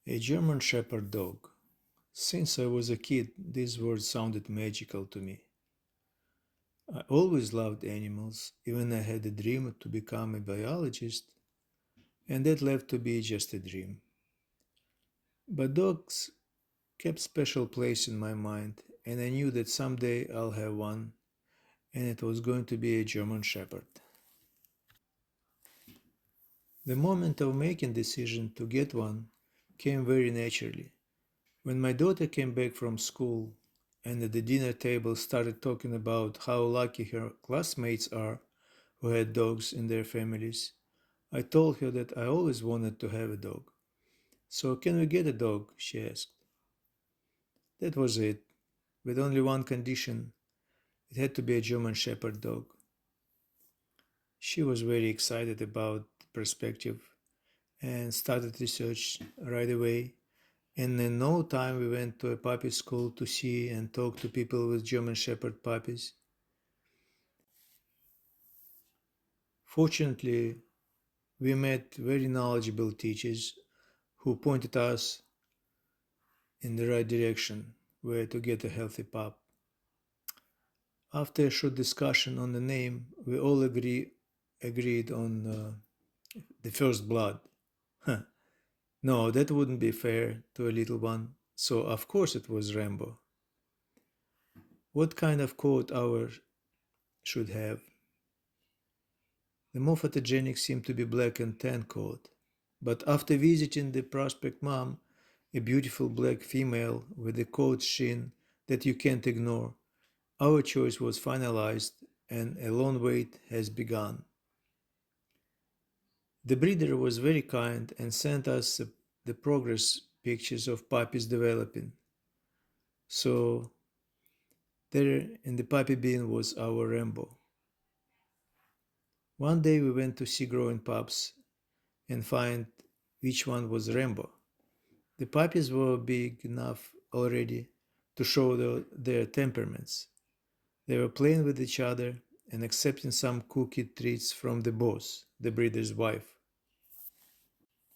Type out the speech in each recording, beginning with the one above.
A German Shepherd dog. Since I was a kid, this word sounded magical to me. I always loved animals, even I had a dream to become a biologist, and that left to be just a dream. But dogs kept special place in my mind, and I knew that someday I'll have one, and it was going to be a German Shepherd. The moment of making decision to get one came very naturally. When my daughter came back from school and at the dinner table started talking about how lucky her classmates are who had dogs in their families, I told her that I always wanted to have a dog. So, can we get a dog? She asked. That was it, with only one condition: it had to be a German Shepherd dog. She was very excited about the perspective and started research right away. And in no time, we went to a puppy school to see and talk to people with German Shepherd puppies. Fortunately, we met very knowledgeable teachers who pointed us in the right direction where to get a healthy pup. After a short discussion on the name, we all agreed on the first blood. No, that wouldn't be fair to a little one, so of course it was Rambo. What kind of coat our should have? The more photogenic seemed to be black and tan coat. But after visiting the prospect mom, a beautiful black female with a coat sheen that you can't ignore, our choice was finalized and a long wait has begun. The breeder was very kind and sent us the progress pictures of puppies developing. So there in the puppy bin was our Rambo. One day we went to see growing pups and find which one was Rambo. The puppies were big enough already to show their temperaments. They were playing with each other and accepting some cookie treats from the boss, the breeder's wife.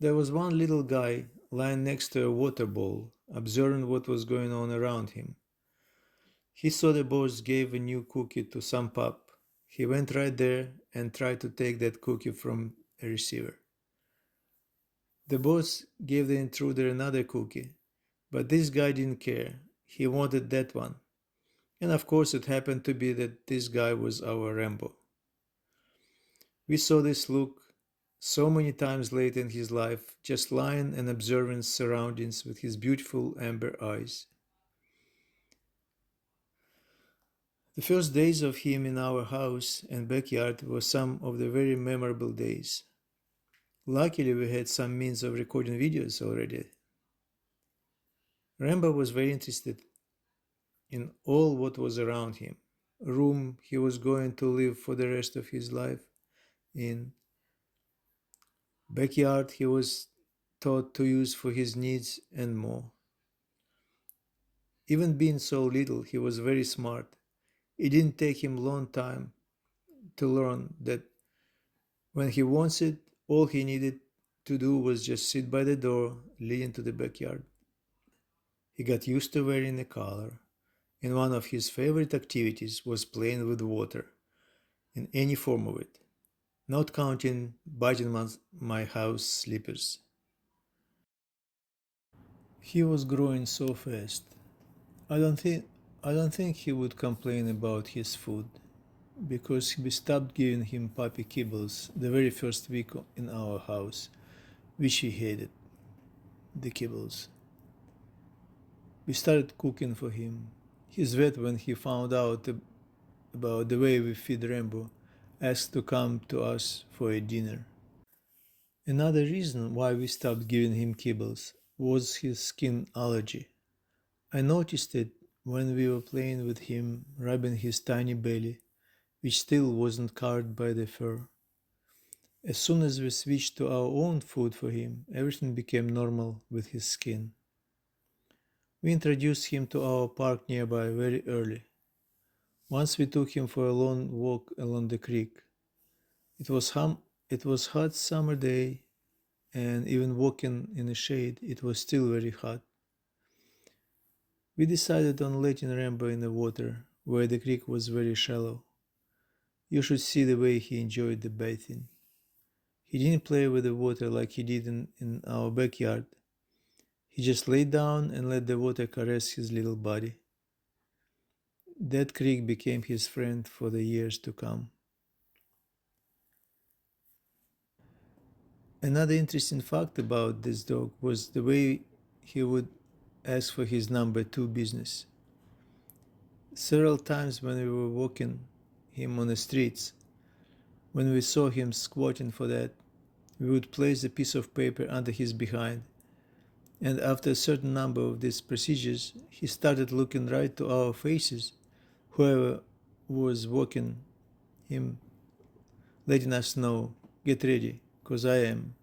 There was one little guy lying next to a water bowl, observing what was going on around him. He saw the boss gave a new cookie to some pup. He went right there and tried to take that cookie from a receiver. The boss gave the intruder another cookie, but this guy didn't care. He wanted that one. And of course, it happened to be that this guy was our Rambo. We saw this look so many times later in his life, just lying and observing surroundings with his beautiful amber eyes. The first days of him in our house and backyard were some of the very memorable days. Luckily, we had some means of recording videos already. Rambo was very interested in all what was around him: room he was going to live for the rest of his life in, backyard he was taught to use for his needs, and more. Even being so little, he was very smart. It didn't take him long time to learn that when he wants it, all he needed to do was just sit by the door leading to the backyard. He got used to wearing a collar, and one of his favorite activities was playing with water in any form of it, not counting biting my house slippers. He was growing so fast. I don't think I don't think he would complain about his food, because we stopped giving him puppy kibbles the very first week in our house, which he hated, the kibbles. We started cooking for him. His vet, when he found out about the way we feed Rambo, asked to come to us for a dinner. Another reason why we stopped giving him kibbles was his skin allergy. I noticed it when we were playing with him, rubbing his tiny belly, which still wasn't covered by the fur. As soon as we switched to our own food for him, everything became normal with his skin. We introduced him to our park nearby very early. Once we took him for a long walk along the creek. It was hot summer day, and even walking in the shade, it was still very hot. We decided on letting Rambo in the water, where the creek was very shallow. You should see the way he enjoyed the bathing. He didn't play with the water like he did in our backyard. He just laid down and let the water caress his little body. That creek became his friend for the years to come. Another interesting fact about this dog was the way he would ask for his number 2 business. Several times when we were walking him on the streets, when we saw him squatting for that, we would place a piece of paper under his behind, and after a certain number of these procedures, he started looking right to our faces, whoever was walking him, letting us know, get ready, 'cause I am.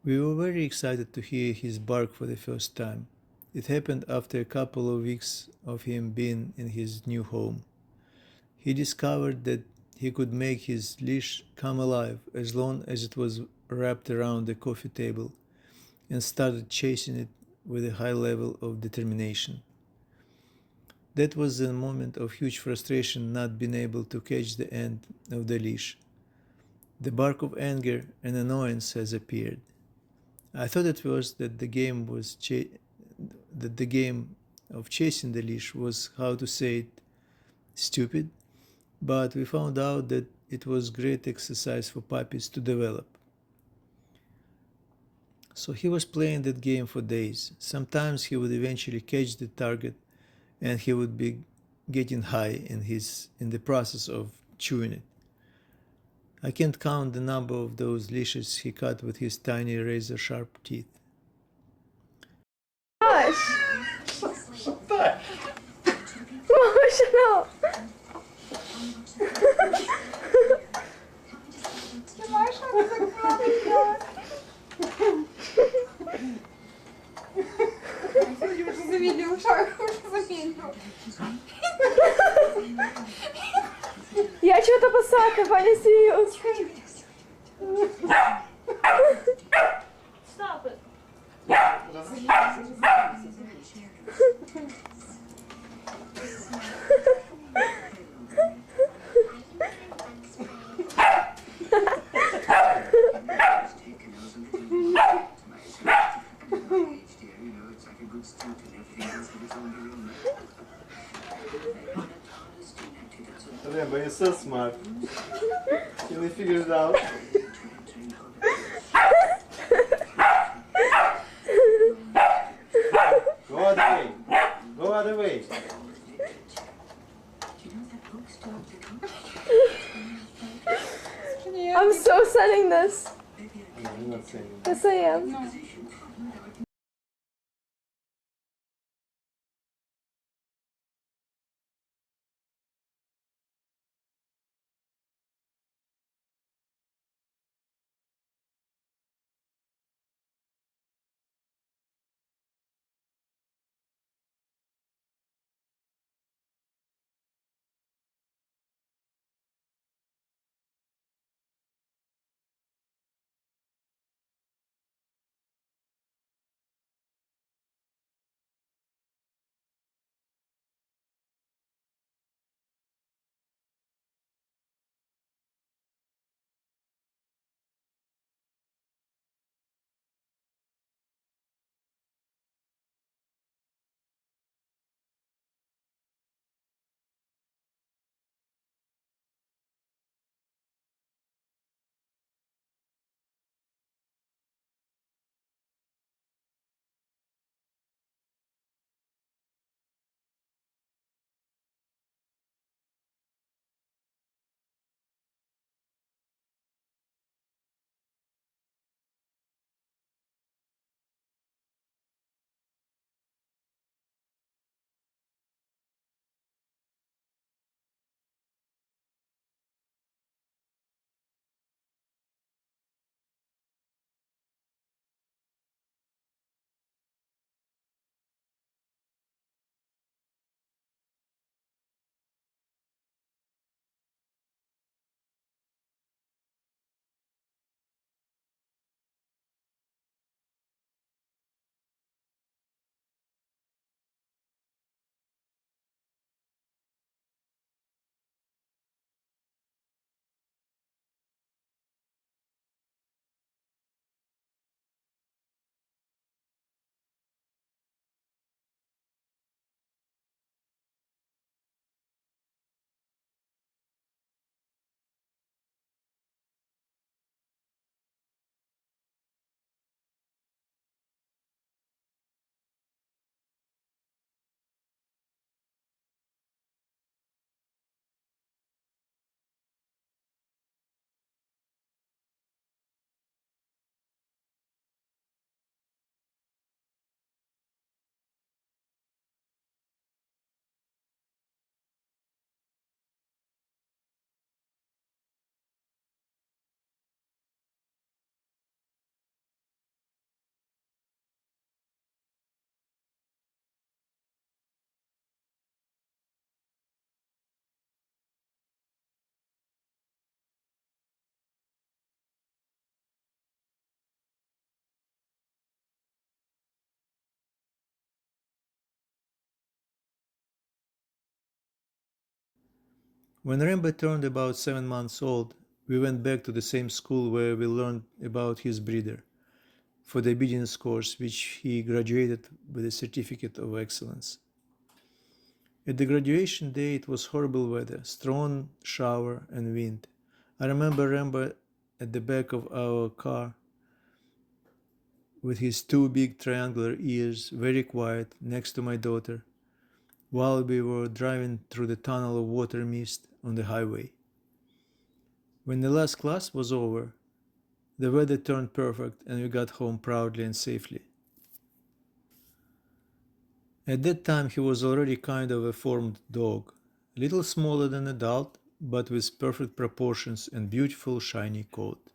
We were very excited to hear his bark for the first time. It happened after a couple of weeks of him being in his new home. He discovered that he could make his leash come alive as long as it was wrapped around the coffee table, and started chasing it with a high level of determination. That was a moment of huge frustration not being able to catch the end of the leash. The bark of anger and annoyance has appeared. I thought at first that the game of chasing the leash was, how to say it, stupid, but we found out that it was great exercise for puppies to develop. So he was playing that game for days. Sometimes he would eventually catch the target, and he would be getting high in the process of chewing it. I can't count the number of those leashes he cut with his tiny razor-sharp teeth. Gosh! Emotional! Ты Маша, ты закрыла. Я уже завидела, шаг уже завидела. Я что-то посадка, Ваня, серьезно. Stop it. Rambo, you're so smart. You only figured it out. Go other way. Go other way. I'm so Yes. No, you're not saying it. Yes, I am. No. When Rembo turned about 7 months old, we went back to the same school where we learned about his breeder for the obedience course, which he graduated with a certificate of excellence. At the graduation day, it was horrible weather, strong shower and wind. I remember Rembo at the back of our car with his two big triangular ears, very quiet, next to my daughter, while we were driving through the tunnel of water mist on the highway. When the last class was over, the weather turned perfect and we got home proudly and safely. At that time he was already kind of a formed dog, a little smaller than an adult, but with perfect proportions and beautiful shiny coat.